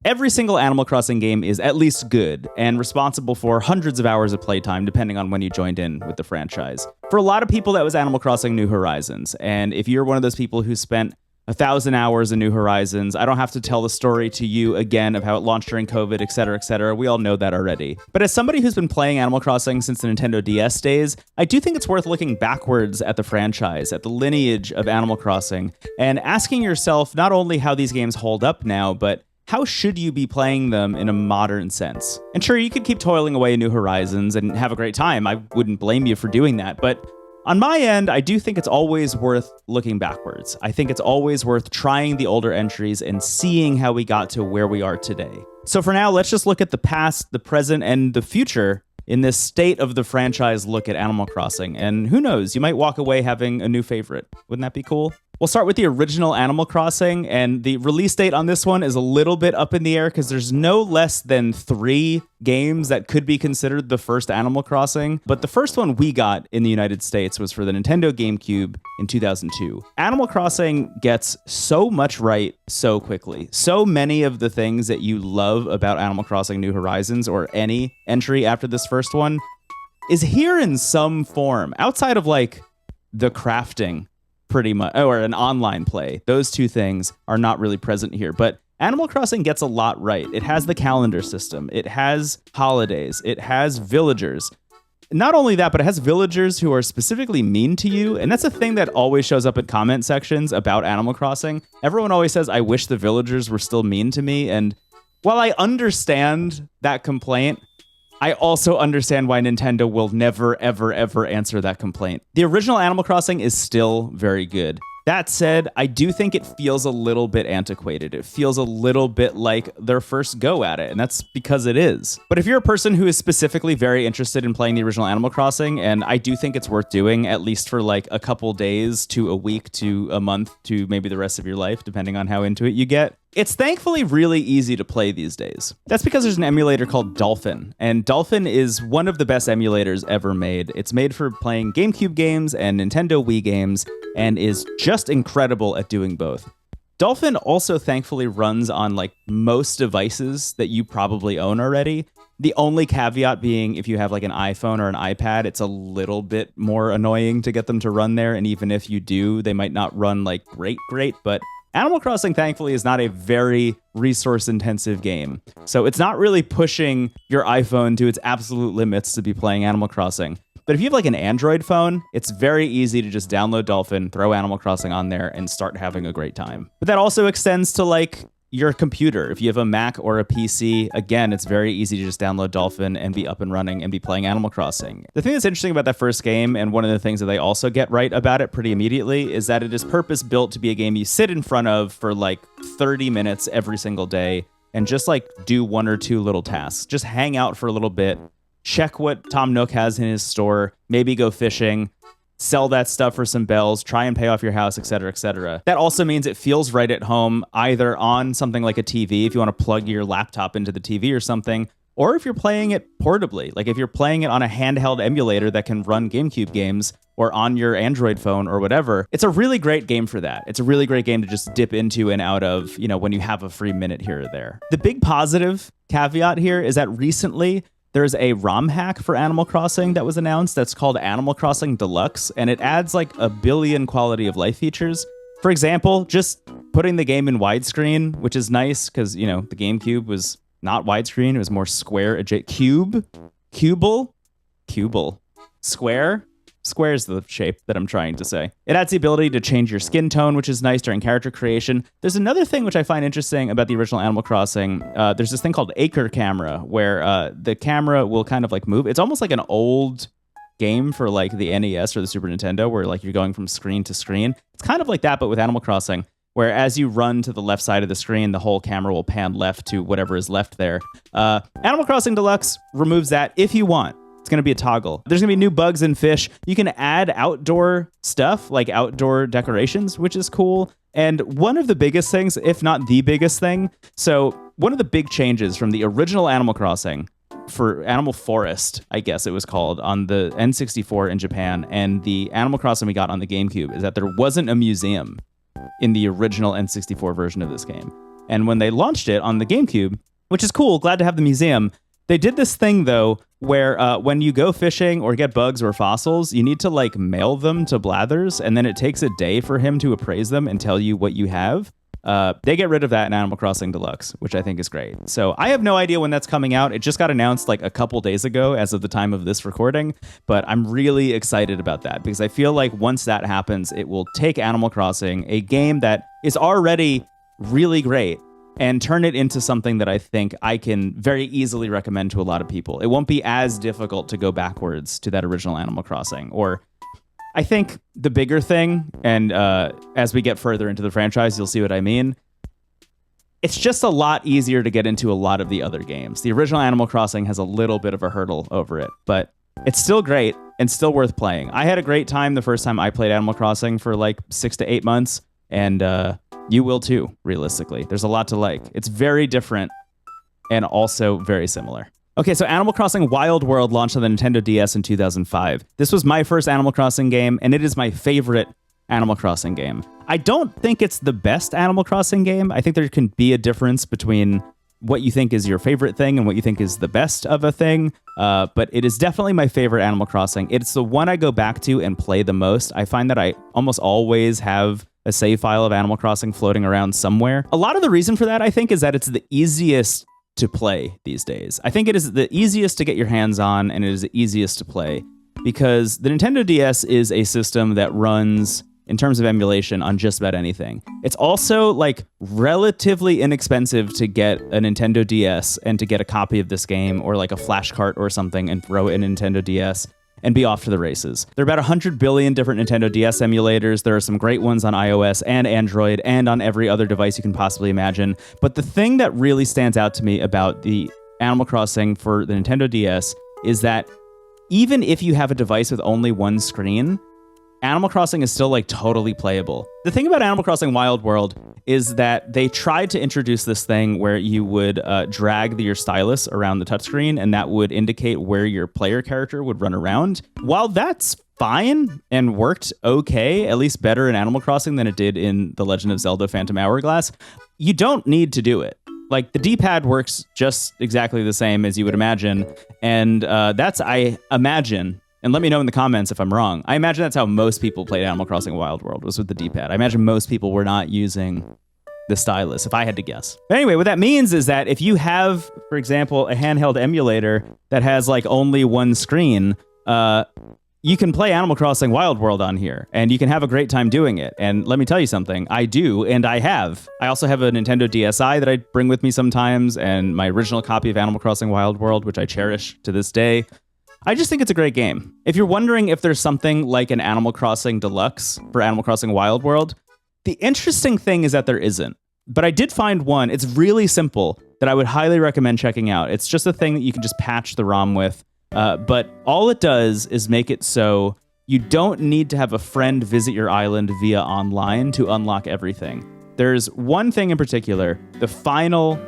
Every single Animal Crossing game is at least good and responsible for hundreds of hours of playtime, depending on when you joined in with the franchise. For a lot of people, that was Animal Crossing New Horizons. And if you're one of those people who spent 1,000 hours in New Horizons, I don't have to tell the story to you again of how it launched during COVID, et cetera, et cetera. We all know that already. But as somebody who's been playing Animal Crossing since the Nintendo DS days, I do think it's worth looking backwards at the franchise, at the lineage of Animal Crossing, and asking yourself not only how these games hold up now, but how should you be playing them in a modern sense? And sure, you could keep toiling away in New Horizons and have a great time. I wouldn't blame you for doing that, but on my end, I do think it's always worth looking backwards. I think it's always worth trying the older entries and seeing how we got to where we are today. So for now, let's just look at the past, the present, and the future in this state of the franchise look at Animal Crossing. And who knows, you might walk away having a new favorite. Wouldn't that be cool? We'll start with the original Animal Crossing, and the release date on this one is a little bit up in the air because there's no less than 3 games that could be considered the first Animal Crossing. But the first one we got in the United States was for the Nintendo GameCube in 2002. Animal Crossing gets so much right so quickly. So many of the things that you love about Animal Crossing New Horizons or any entry after this first one is here in some form, outside of like the crafting, pretty much, or an online play. Those two things are not really present here, but Animal Crossing gets a lot right. It has the calendar system. It has holidays. It has villagers. Not only that, but it has villagers who are specifically mean to you. And that's a thing that always shows up in comment sections about Animal Crossing. Everyone always says, I wish the villagers were still mean to me. And while I understand that complaint, I also understand why Nintendo will never, ever, ever answer that complaint. The original Animal Crossing is still very good. That said, I do think it feels a little bit antiquated. It feels a little bit like their first go at it, and that's because it is. But if you're a person who is specifically very interested in playing the original Animal Crossing, and I do think it's worth doing, at least for like a couple days to a week to a month to maybe the rest of your life, depending on how into it you get, it's thankfully really easy to play these days. That's because there's an emulator called Dolphin, and Dolphin is one of the best emulators ever made. It's made for playing GameCube games and Nintendo Wii games, and is just incredible at doing both. Dolphin also thankfully runs on like most devices that you probably own already. The only caveat being if you have like an iPhone or an iPad, it's a little bit more annoying to get them to run there. And even if you do, they might not run like great, but Animal Crossing, thankfully, is not a very resource-intensive game. So it's not really pushing your iPhone to its absolute limits to be playing Animal Crossing. But if you have like an Android phone, it's very easy to just download Dolphin, throw Animal Crossing on there, and start having a great time. But that also extends to like your computer. If you have a Mac or a PC, again, it's very easy to just download Dolphin and be up and running and be playing Animal Crossing. The thing that's interesting about that first game, and one of the things that they also get right about it pretty immediately, is that it is purpose-built to be a game you sit in front of for like 30 minutes every single day and just like do 1 or 2 little tasks. Just hang out for a little bit, check what Tom Nook has in his store, maybe go fishing, sell that stuff for some bells, try and pay off your house, etc., etc. That also means it feels right at home, either on something like a TV, if you want to plug your laptop into the TV or something, or if you're playing it portably, like if you're playing it on a handheld emulator that can run GameCube games, or on your Android phone or whatever. It's a really great game for that. It's a really great game to just dip into and out of, you know, when you have a free minute here or there. The big positive caveat here is that recently there's a ROM hack for Animal Crossing that was announced that's called Animal Crossing Deluxe, and it adds like a billion quality of life features. For example, just putting the game in widescreen, which is nice because, you know, the GameCube was not widescreen. It was more square, cubal, square. Square is the shape that I'm trying to say. It adds the ability to change your skin tone, which is nice during character creation. There's another thing which I find interesting about the original Animal Crossing. There's this thing called Acre Camera, where the camera will kind of like move. It's almost like an old game for like the NES or the Super Nintendo, where like you're going from screen to screen. It's kind of like that, but with Animal Crossing, where as you run to the left side of the screen, the whole camera will pan left to whatever is left there. Animal Crossing Deluxe removes that if you want. It's going to be a toggle. There's going to be new bugs and fish. You can add outdoor stuff, like outdoor decorations, which is cool. And one of the biggest things, if not the biggest thing, so one of the big changes from the original Animal Crossing for Animal Forest, I guess it was called, on the N64 in Japan, and the Animal Crossing we got on the GameCube, is that there wasn't a museum in the original N64 version of this game. And when they launched it on the GameCube, which is cool, glad to have the museum, they did this thing, though, where when you go fishing or get bugs or fossils, you need to like mail them to Blathers, and then it takes a day for him to appraise them and tell you what you have. They get rid of that in Animal Crossing Deluxe, which I think is great. So I have no idea when that's coming out. It just got announced like a couple days ago as of the time of this recording, but I'm really excited about that because I feel like once that happens, it will take Animal Crossing, a game that is already really great, and turn it into something that I think I can very easily recommend to a lot of people. It won't be as difficult to go backwards to that original Animal Crossing. Or I think the bigger thing, and as we get further into the franchise, you'll see what I mean. It's just a lot easier to get into a lot of the other games. The original Animal Crossing has a little bit of a hurdle over it, but it's still great and still worth playing. I had a great time the first time I played Animal Crossing for like 6 to 8 months, and you will too, realistically. There's a lot to like. It's very different and also very similar. Okay, so Animal Crossing Wild World launched on the Nintendo DS in 2005. This was my first Animal Crossing game, and it is my favorite Animal Crossing game. I don't think it's the best Animal Crossing game. I think there can be a difference between what you think is your favorite thing and what you think is the best of a thing, but it is definitely my favorite Animal Crossing. It's the one I go back to and play the most. I find that I almost always have a save file of Animal Crossing floating around somewhere. A lot of the reason for that, I think, is that it's the easiest to play these days. I think it is the easiest to get your hands on, and it is the easiest to play because the Nintendo DS is a system that runs, in terms of emulation, on just about anything. It's also like relatively inexpensive to get a Nintendo DS and to get a copy of this game or like a flash cart or something and throw it in a Nintendo DS and be off to the races. There are about 100 billion different Nintendo DS emulators. There are some great ones on iOS and Android and on every other device you can possibly imagine. But the thing that really stands out to me about the Animal Crossing for the Nintendo DS is that even if you have a device with only one screen, Animal Crossing is still like totally playable. The thing about Animal Crossing Wild World is that they tried to introduce this thing where you would drag your stylus around the touchscreen, and that would indicate where your player character would run around. While that's fine and worked okay, at least better in Animal Crossing than it did in The Legend of Zelda Phantom Hourglass, you don't need to do it. Like, the D-pad works just exactly the same as you would imagine, and that's, I imagine, and let me know in the comments if I'm wrong, I imagine that's how most people played Animal Crossing Wild World, was with the D-pad. I imagine most people were not using the stylus, if I had to guess. But anyway, what that means is that if you have, for example, a handheld emulator that has like only one screen, you can play Animal Crossing Wild World on here, and you can have a great time doing it. And let me tell you something, I do, and I have. I also have a Nintendo DSi that I bring with me sometimes, and my original copy of Animal Crossing Wild World, which I cherish to this day. I just think it's a great game. If you're wondering if there's something like an Animal Crossing Deluxe for Animal Crossing Wild World, the interesting thing is that there isn't. But I did find one. It's really simple that I would highly recommend checking out. It's just a thing that you can just patch the ROM with. But all it does is make it so you don't need to have a friend visit your island via online to unlock everything. There's one thing in particular, the final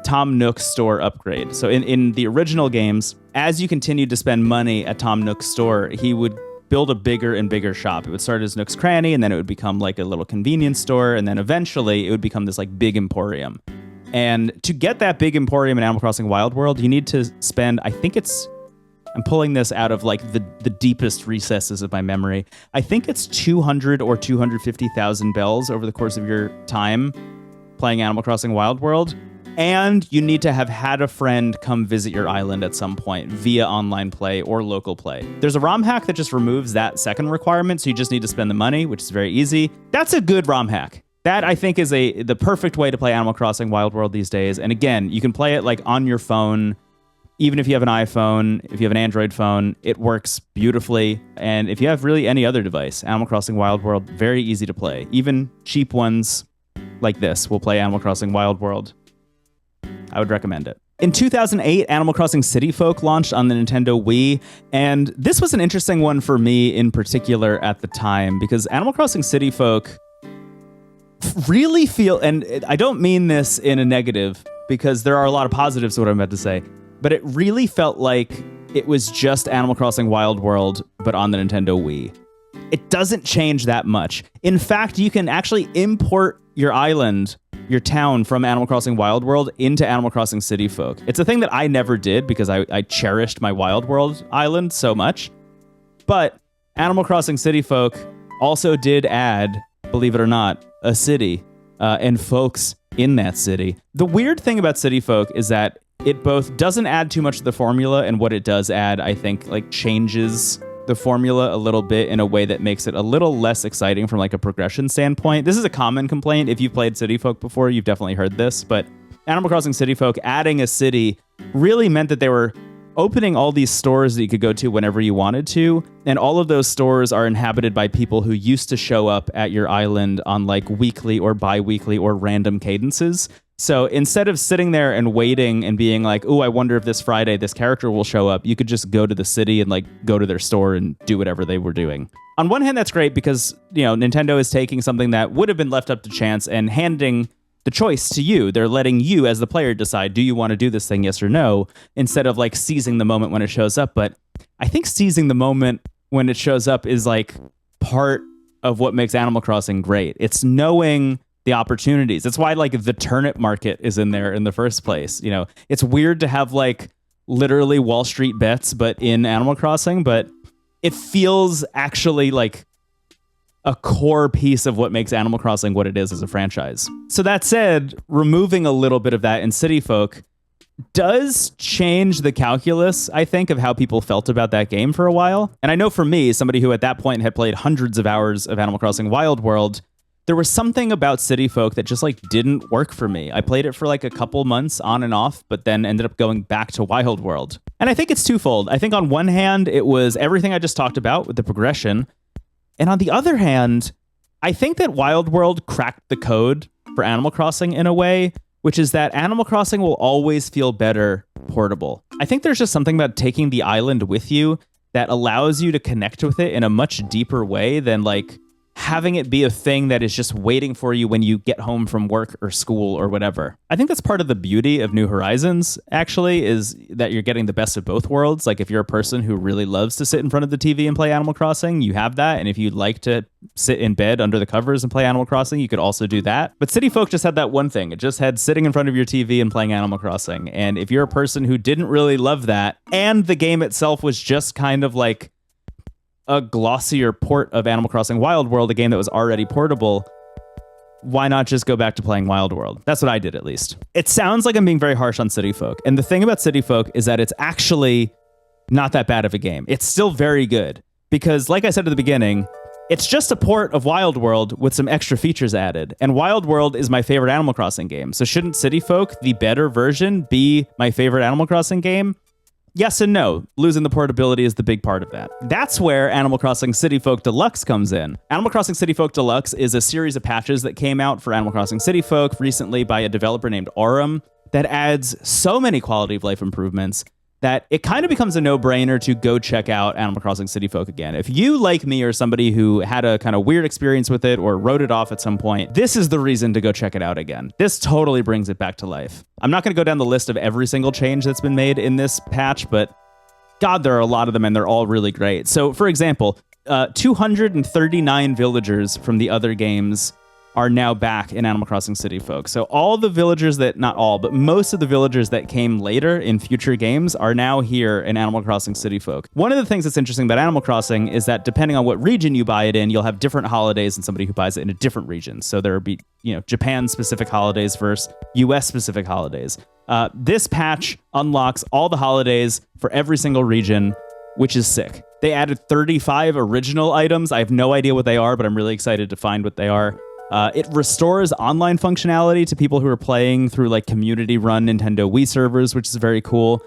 Tom Nook's store upgrade. So in the original games, as you continued to spend money at Tom Nook's store, he would build a bigger and bigger shop. It would start as Nook's Cranny, and then it would become like a little convenience store, and then eventually it would become this like big emporium. And to get that big emporium in Animal Crossing Wild World, you need to spend, I think it's, I'm pulling this out of like the deepest recesses of my memory. I think it's 200 or 250,000 bells over the course of your time playing Animal Crossing Wild World. And you need to have had a friend come visit your island at some point via online play or local play. There's a ROM hack that just removes that second requirement, so you just need to spend the money, which is very easy. That's a good ROM hack. That, I think, is the perfect way to play Animal Crossing Wild World these days. And again, you can play it like on your phone. Even if you have an iPhone, if you have an Android phone, it works beautifully. And if you have really any other device, Animal Crossing Wild World, very easy to play. Even cheap ones like this will play Animal Crossing Wild World. I would recommend it. In 2008, Animal Crossing City Folk launched on the Nintendo Wii, and this was an interesting one for me in particular at the time, because Animal Crossing City Folk really feel, and I don't mean this in a negative, because there are a lot of positives to what I'm about to say, but it really felt like it was just Animal Crossing Wild World, but on the Nintendo Wii. It doesn't change that much. In fact, you can actually import your island, your town from Animal Crossing Wild World into Animal Crossing City Folk. It's a thing that I never did because I cherished my Wild World island so much. But Animal Crossing City Folk also did add, believe it or not, a city and folks in that city. The weird thing about City Folk is that it both doesn't add too much to the formula, and what it does add, I think, like changes the formula a little bit in a way that makes it a little less exciting from like a progression standpoint. This is a common complaint. If you've played City Folk before, you've definitely heard this, but Animal Crossing City Folk adding a city really meant that they were opening all these stores that you could go to whenever you wanted to, and all of those stores are inhabited by people who used to show up at your island on like weekly or bi-weekly or random cadences. So instead of sitting there and waiting and being like, "Ooh, I wonder if this Friday this character will show up," you could just go to the city and like go to their store and do whatever they were doing. On one hand, that's great because, you know, Nintendo is taking something that would have been left up to chance and handing the choice to you. They're letting you as the player decide, do you want to do this thing, yes or no, instead of like seizing the moment when it shows up. But I think seizing the moment when it shows up is like part of what makes Animal Crossing great. It's knowing the opportunities. That's why like the turnip market is in there in the first place. You know, it's weird to have like literally Wall Street bets, but in Animal Crossing, but it feels actually like a core piece of what makes Animal Crossing what it is as a franchise. So that said, removing a little bit of that in City Folk does change the calculus, I think, of how people felt about that game for a while. And I know for me, somebody who at that point had played hundreds of hours of Animal Crossing Wild World, there was something about City Folk that just like didn't work for me. I played it for like a couple months on and off, but then ended up going back to Wild World. And I think it's twofold. I think on one hand, it was everything I just talked about with the progression. And on the other hand, I think that Wild World cracked the code for Animal Crossing in a way, which is that Animal Crossing will always feel better portable. I think there's just something about taking the island with you that allows you to connect with it in a much deeper way than like having it be a thing that is just waiting for you when you get home from work or school or whatever. I think that's part of the beauty of New Horizons, actually, is that you're getting the best of both worlds. Like if you're a person who really loves to sit in front of the TV and play Animal Crossing, you have that. And if you'd like to sit in bed under the covers and play Animal Crossing, you could also do that. But City Folk just had that one thing. It just had sitting in front of your TV and playing Animal Crossing. And if you're a person who didn't really love that, and the game itself was just kind of like a glossier port of Animal Crossing Wild World, a game that was already portable, why not just go back to playing Wild World? That's what I did, at least. It sounds like I'm being very harsh on City Folk. And the thing about City Folk is that it's actually not that bad of a game. It's still very good because, like I said at the beginning, it's just a port of Wild World with some extra features added. And Wild World is my favorite Animal Crossing game. So shouldn't City Folk, the better version, be my favorite Animal Crossing game? Yes and no. Losing the portability is the big part of that. That's where Animal Crossing City Folk Deluxe comes in. Animal Crossing City Folk Deluxe is a series of patches that came out for Animal Crossing City Folk recently by a developer named Aurum that adds so many quality of life improvements that it kind of becomes a no-brainer to go check out Animal Crossing City Folk again. If you, like me, or somebody who had a kind of weird experience with it or wrote it off at some point, this is the reason to go check it out again. This totally brings it back to life. I'm not going to go down the list of every single change that's been made in this patch, but God, there are a lot of them, and they're all really great. So, for example, 239 villagers from the other games are now back in Animal Crossing City Folk. So all the villagers that, not all, but most of the villagers that came later in future games are now here in Animal Crossing City Folk. One of the things that's interesting about Animal Crossing is that depending on what region you buy it in, you'll have different holidays than somebody who buys it in a different region. So there will be, Japan-specific holidays versus US-specific holidays. This patch unlocks all the holidays for every single region, which is sick. They added 35 original items. I have no idea what they are, but I'm really excited to find what they are. It restores online functionality to people who are playing through like community-run Nintendo Wii servers, which is very cool.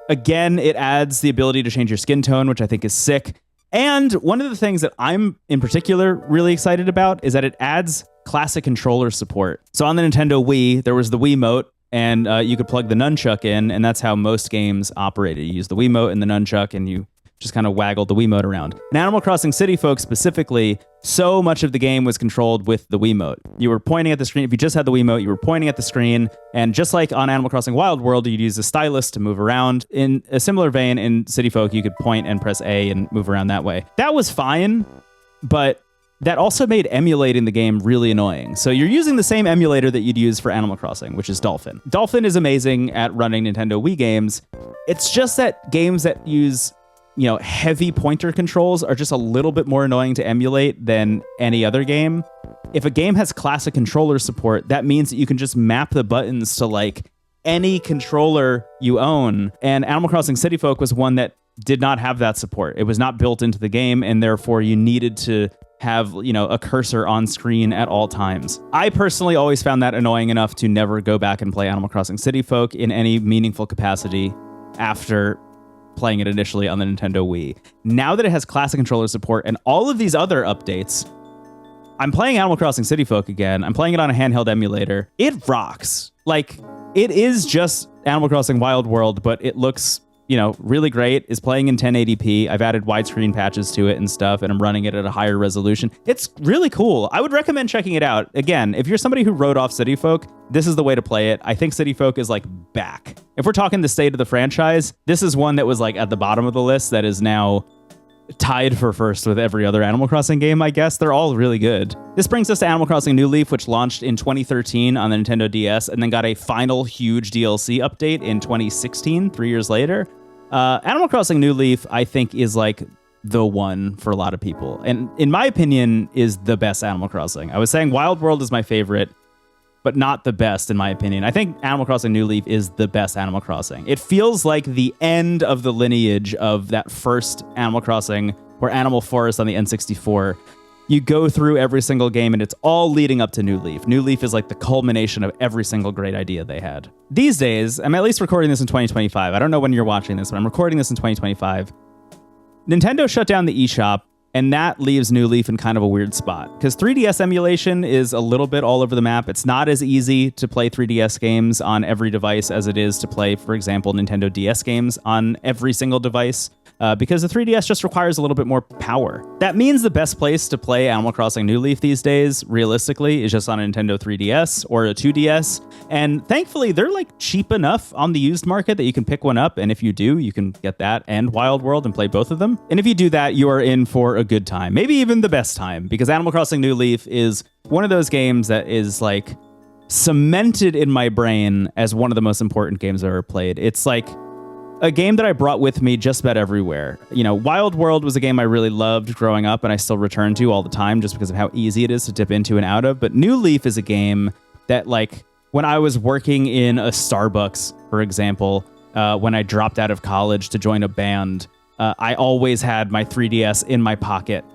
Again, it adds the ability to change your skin tone, which I think is sick. And one of the things that I'm in particular really excited about is that it adds classic controller support. So on the Nintendo Wii, there was the Wiimote, and you could plug the nunchuck in, and that's how most games operated. You use the Wiimote and the nunchuck, and you just kind of waggled the Wiimote around. In Animal Crossing City Folk specifically, so much of the game was controlled with the Wiimote. You were pointing at the screen. If you just had the Wiimote, you were pointing at the screen. And just like on Animal Crossing Wild World, you'd use a stylus to move around. In a similar vein, in City Folk, you could point and press A and move around that way. That was fine, but that also made emulating the game really annoying. So you're using the same emulator that you'd use for Animal Crossing, which is Dolphin. Dolphin is amazing at running Nintendo Wii games. It's just that games that use, heavy pointer controls are just a little bit more annoying to emulate than any other game. If a game has classic controller support, that means that you can just map the buttons to like any controller you own. And Animal Crossing City Folk was one that did not have that support. It was not built into the game, and therefore you needed to have, a cursor on screen at all times. I personally always found that annoying enough to never go back and play Animal Crossing City Folk in any meaningful capacity after playing it initially on the Nintendo Wii. Now that it has classic controller support and all of these other updates, I'm playing Animal Crossing City Folk again. I'm playing it on a handheld emulator. It rocks. Like, it is just Animal Crossing Wild World, but it looks really great. Is playing in 1080p. I've added widescreen patches to it and stuff, and I'm running it at a higher resolution. It's really cool. I would recommend checking it out. Again, if you're somebody who wrote off City Folk, this is the way to play it. I think City Folk is like back. If we're talking the state of the franchise, this is one that was like at the bottom of the list that is now tied for first with every other Animal Crossing game, I guess. They're all really good. This brings us to Animal Crossing New Leaf, which launched in 2013 on the Nintendo DS and then got a final huge DLC update in 2016, 3 years later. Animal Crossing New Leaf, I think, is like the one for a lot of people. And in my opinion, is the best Animal Crossing. I was saying Wild World is my favorite, but not the best in my opinion. I think Animal Crossing New Leaf is the best Animal Crossing. It feels like the end of the lineage of that first Animal Crossing or Animal Forest on the N64. You go through every single game and it's all leading up to New Leaf. New Leaf is like the culmination of every single great idea they had. These days, I'm at least recording this in 2025. I don't know when you're watching this, but I'm recording this in 2025. Nintendo shut down the eShop, and that leaves New Leaf in kind of a weird spot because 3DS emulation is a little bit all over the map. It's not as easy to play 3DS games on every device as it is to play, for example, Nintendo DS games on every single device. Because the 3DS just requires a little bit more power. That means the best place to play Animal Crossing New Leaf these days, realistically, is just on a Nintendo 3DS or a 2DS. And thankfully, they're like cheap enough on the used market that you can pick one up. And if you do, you can get that and Wild World and play both of them. And if you do that, you are in for a good time, maybe even the best time, because Animal Crossing New Leaf is one of those games that is like cemented in my brain as one of the most important games I've ever played. It's like a game that I brought with me just about everywhere. Wild World was a game I really loved growing up and I still return to all the time just because of how easy it is to dip into and out of. But New Leaf is a game that, like, when I was working in a Starbucks, for example, when I dropped out of college to join a band, I always had my 3DS in my pocket.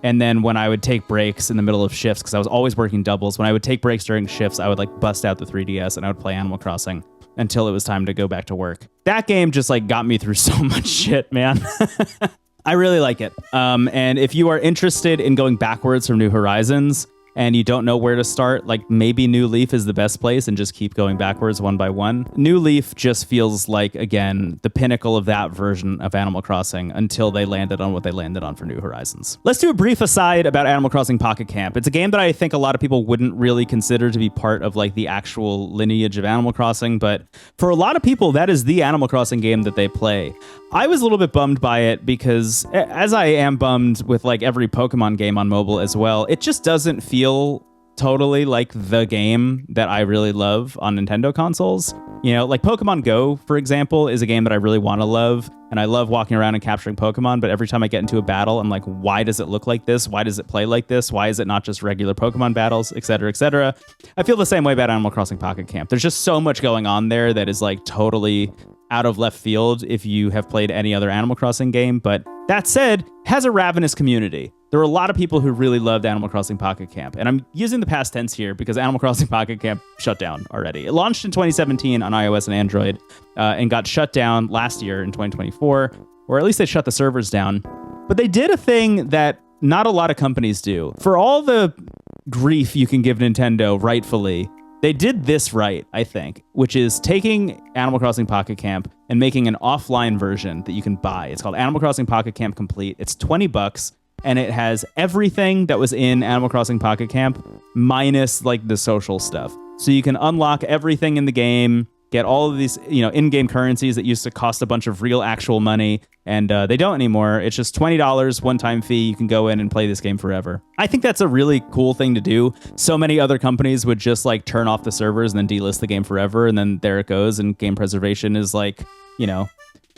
And then when I would take breaks in the middle of shifts, because I was always working doubles, when I would take breaks during shifts, I would like bust out the 3DS and I would play Animal Crossing until it was time to go back to work. That game just like got me through so much shit, man. I really like it. And if you are interested in going backwards from New Horizons and you don't know where to start, like maybe New Leaf is the best place and just keep going backwards one by one. New Leaf just feels like, again, the pinnacle of that version of Animal Crossing until they landed on what they landed on for New Horizons. Let's do a brief aside about Animal Crossing Pocket Camp. It's a game that I think a lot of people wouldn't really consider to be part of like the actual lineage of Animal Crossing, but for a lot of people, that is the Animal Crossing game that they play. I was a little bit bummed by it because, as I am bummed with like every Pokemon game on mobile as well, it just doesn't feel totally like the game that I really love on Nintendo consoles. Like Pokemon Go, for example, is a game that I really want to love. And I love walking around and capturing Pokemon. But every time I get into a battle, I'm like, why does it look like this? Why does it play like this? Why is it not just regular Pokemon battles, et cetera, et cetera? I feel the same way about Animal Crossing Pocket Camp. There's just so much going on there that is like totally out of left field if you have played any other Animal Crossing game. But that said, it has a ravenous community. There were a lot of people who really loved Animal Crossing Pocket Camp. And I'm using the past tense here because Animal Crossing Pocket Camp shut down already. It launched in 2017 on iOS and Android and got shut down last year in 2024, or at least they shut the servers down. But they did a thing that not a lot of companies do. For all the grief you can give Nintendo, rightfully, they did this right, I think, which is taking Animal Crossing Pocket Camp and making an offline version that you can buy. It's called Animal Crossing Pocket Camp Complete. It's $20. And it has everything that was in Animal Crossing Pocket Camp minus like the social stuff. So you can unlock everything in the game get all of these, in-game currencies that used to cost a bunch of real actual money, and they don't anymore. It's just $20 one-time fee. You can go in and play this game forever. I think that's a really cool thing to do. So many other companies would just like turn off the servers and then delist the game forever, and then there it goes, and game preservation is like,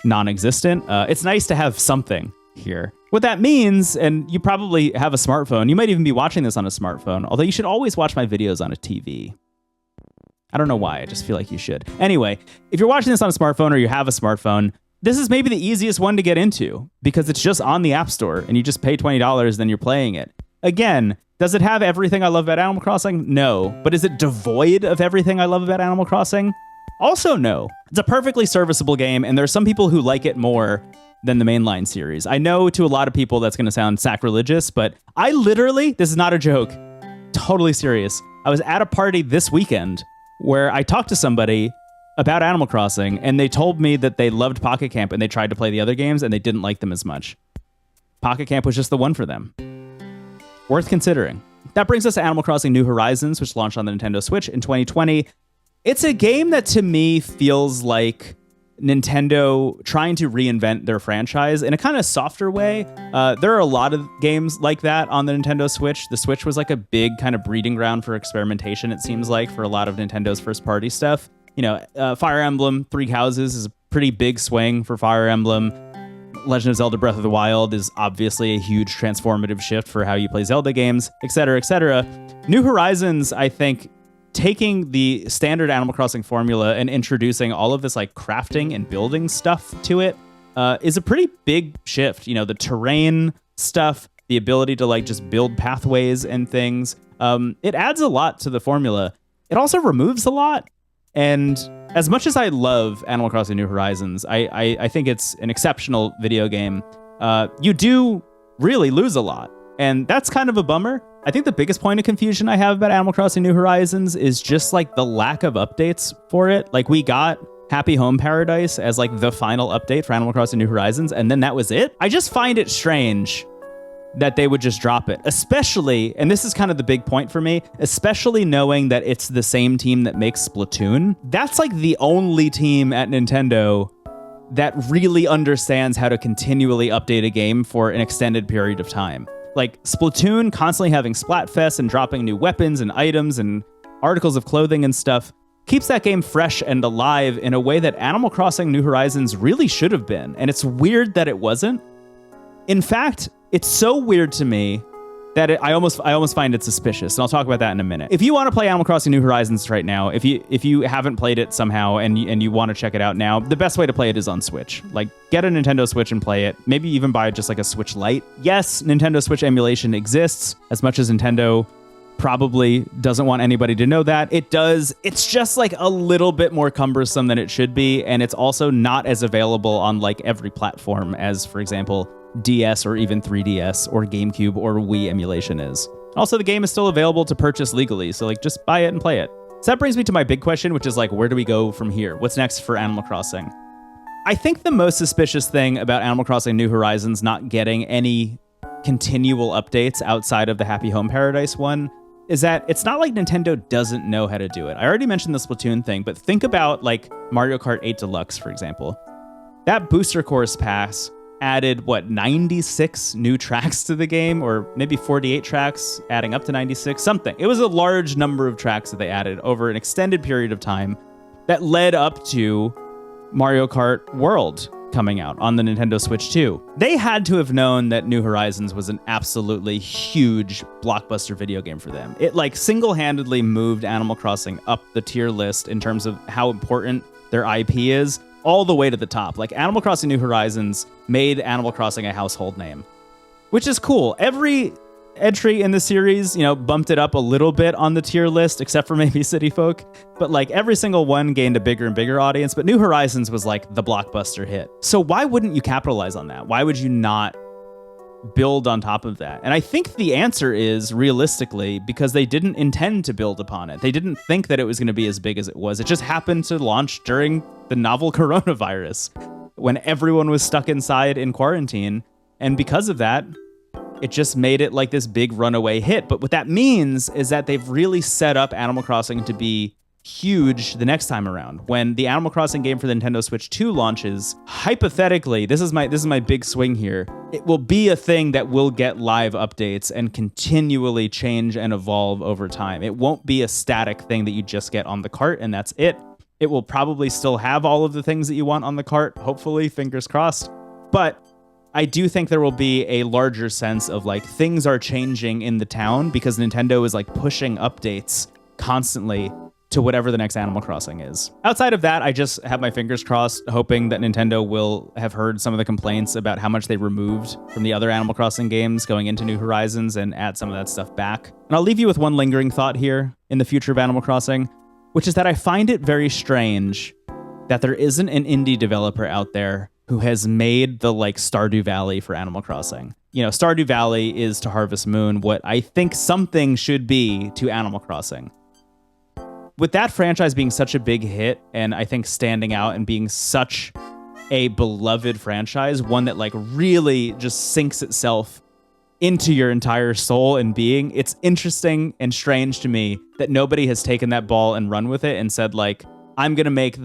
non-existent. It's nice to have something here. What that means, and you probably have a smartphone, you might even be watching this on a smartphone, although you should always watch my videos on a TV. I don't know why, I just feel like you should. Anyway, if you're watching this on a smartphone or you have a smartphone, this is maybe the easiest one to get into because it's just on the App Store and you just pay $20, then you're playing it. Again, does it have everything I love about Animal Crossing? No. But is it devoid of everything I love about Animal Crossing? Also no. It's a perfectly serviceable game, and there's some people who like it more than the mainline series. I know to a lot of people that's going to sound sacrilegious, but I literally, this is not a joke, totally serious. I was at a party this weekend where I talked to somebody about Animal Crossing, and they told me that they loved Pocket Camp and they tried to play the other games and they didn't like them as much. Pocket Camp was just the one for them. Worth considering. That brings us to Animal Crossing New Horizons, which launched on the Nintendo Switch in 2020. It's a game that to me feels like Nintendo trying to reinvent their franchise in a kind of softer way. There are a lot of games like that on the Nintendo Switch. The Switch was like a big kind of breeding ground for experimentation, it seems like, for a lot of Nintendo's first party stuff. Fire Emblem, Three Houses is a pretty big swing for Fire Emblem. Legend of Zelda Breath of the Wild is obviously a huge transformative shift for how you play Zelda games, etc., etc. New Horizons, I think, taking the standard Animal Crossing formula and introducing all of this like crafting and building stuff to it is a pretty big shift. The terrain stuff, the ability to like just build pathways and things. It adds a lot to the formula. It also removes a lot. And as much as I love Animal Crossing New Horizons, I think it's an exceptional video game. You do really lose a lot. And that's kind of a bummer. I think the biggest point of confusion I have about Animal Crossing New Horizons is just like the lack of updates for it. Like we got Happy Home Paradise as like the final update for Animal Crossing New Horizons, and then that was it. I just find it strange that they would just drop it, especially, and this is kind of the big point for me, especially knowing that it's the same team that makes Splatoon. That's like the only team at Nintendo that really understands how to continually update a game for an extended period of time. Like Splatoon constantly having Splatfest and dropping new weapons and items and articles of clothing and stuff keeps that game fresh and alive in a way that Animal Crossing New Horizons really should have been. And it's weird that it wasn't. In fact, it's so weird to me that I almost find it suspicious, and I'll talk about that in a minute. If you want to play Animal Crossing New Horizons right now, if you haven't played it somehow and you want to check it out now, the best way to play it is on Switch. Like, get a Nintendo Switch and play it. Maybe even buy just like a Switch Lite. Yes, Nintendo Switch emulation exists, as much as Nintendo probably doesn't want anybody to know that. It does. It's just like a little bit more cumbersome than it should be, and it's also not as available on like every platform as, for example, DS or even 3DS or GameCube or Wii emulation is. Also, the game is still available to purchase legally, so like just buy it and play it. So that brings me to my big question, which is like, where do we go from here? What's next for Animal Crossing? I think the most suspicious thing about Animal Crossing New Horizons not getting any continual updates outside of the Happy Home Paradise one is that it's not like Nintendo doesn't know how to do it. I already mentioned the Splatoon thing, but think about like Mario Kart 8 Deluxe, for example. That Booster Course Pass added, 96 new tracks to the game, or maybe 48 tracks, adding up to 96, something. It was a large number of tracks that they added over an extended period of time that led up to Mario Kart World coming out on the Nintendo Switch 2. They had to have known that New Horizons was an absolutely huge blockbuster video game for them. It like single-handedly moved Animal Crossing up the tier list in terms of how important their IP is, all the way to the top. Like, Animal Crossing New Horizons made Animal Crossing a household name, which is cool. Every entry in the series, bumped it up a little bit on the tier list, except for maybe City Folk. But like every single one gained a bigger and bigger audience. But New Horizons was like the blockbuster hit. So why wouldn't you capitalize on that? Why would you not build on top of that? And I think the answer is, realistically, because they didn't intend to build upon it. They didn't think that it was going to be as big as it was. It just happened to launch during the novel coronavirus when everyone was stuck inside in quarantine. And because of that, it just made it like this big runaway hit. But what that means is that they've really set up Animal Crossing to be huge the next time around. When the Animal Crossing game for the Nintendo Switch 2 launches, hypothetically, this is my big swing here, it will be a thing that will get live updates and continually change and evolve over time. It won't be a static thing that you just get on the cart and that's it. It will probably still have all of the things that you want on the cart, hopefully, fingers crossed. But I do think there will be a larger sense of like things are changing in the town because Nintendo is like pushing updates constantly to whatever the next Animal Crossing is. Outside of that, I just have my fingers crossed, hoping that Nintendo will have heard some of the complaints about how much they removed from the other Animal Crossing games going into New Horizons and add some of that stuff back. And I'll leave you with one lingering thought here in the future of Animal Crossing, which is that I find it very strange that there isn't an indie developer out there who has made the like Stardew Valley for Animal Crossing. You know, Stardew Valley is to Harvest Moon what I think something should be to Animal Crossing. With that franchise being such a big hit and I think standing out and being such a beloved franchise, one that like really just sinks itself into your entire soul and being, it's interesting and strange to me that nobody has taken that ball and run with it and said like, I'm going to make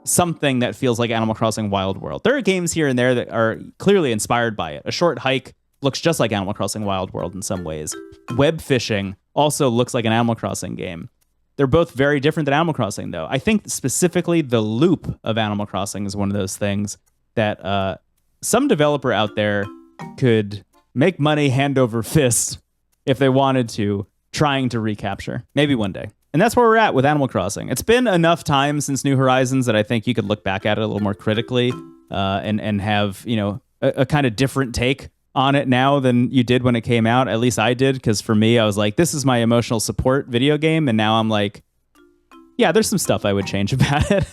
something that feels like Animal Crossing Wild World. There are games here and there that are clearly inspired by it. A Short Hike looks just like Animal Crossing Wild World in some ways. Web fishing also looks like an Animal Crossing game. They're both very different than Animal Crossing, though. I think specifically the loop of Animal Crossing is one of those things that some developer out there could make money hand over fist if they wanted to, trying to recapture. Maybe one day. And that's where we're at with Animal Crossing. It's been enough time since New Horizons that I think you could look back at it a little more critically and have, you know, a kind of different take on it now than you did when it came out. At least I did, because for me, I was like, this is my emotional support video game. And now I'm like, yeah, there's some stuff I would change about it.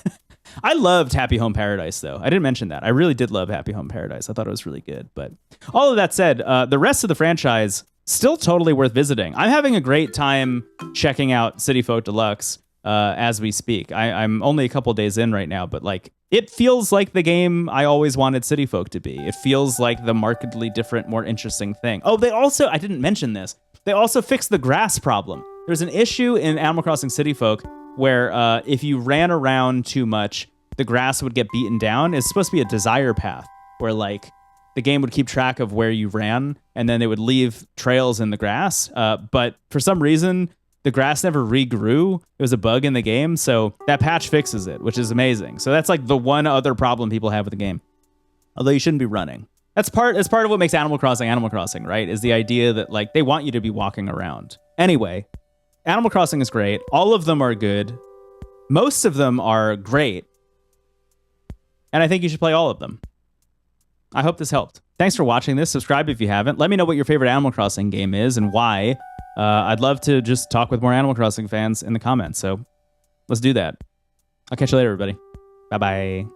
I loved Happy Home Paradise, though. I didn't mention that. I really did love Happy Home Paradise. I thought it was really good. But all of that said, the rest of the franchise, still totally worth visiting. I'm having a great time checking out City Folk Deluxe as we speak. I'm only a couple days in right now, but like, it feels like the game I always wanted City Folk to be. It feels like the markedly different, more interesting thing. Oh, they also, I didn't mention this, they also fixed the grass problem. There's an issue in Animal Crossing City Folk where if you ran around too much, the grass would get beaten down. It's supposed to be a desire path where like the game would keep track of where you ran and then they would leave trails in the grass. But for some reason, the grass never regrew. It was a bug in the game. So that patch fixes it, which is amazing. So that's like the one other problem people have with the game. Although you shouldn't be running. That's part of what makes Animal Crossing, right? Is the idea that like they want you to be walking around. Anyway, Animal Crossing is great. All of them are good. Most of them are great. And I think you should play all of them. I hope this helped. Thanks for watching this. Subscribe if you haven't. Let me know what your favorite Animal Crossing game is and why. I'd love to just talk with more Animal Crossing fans in the comments. So let's do that. I'll catch you later, everybody. Bye-bye.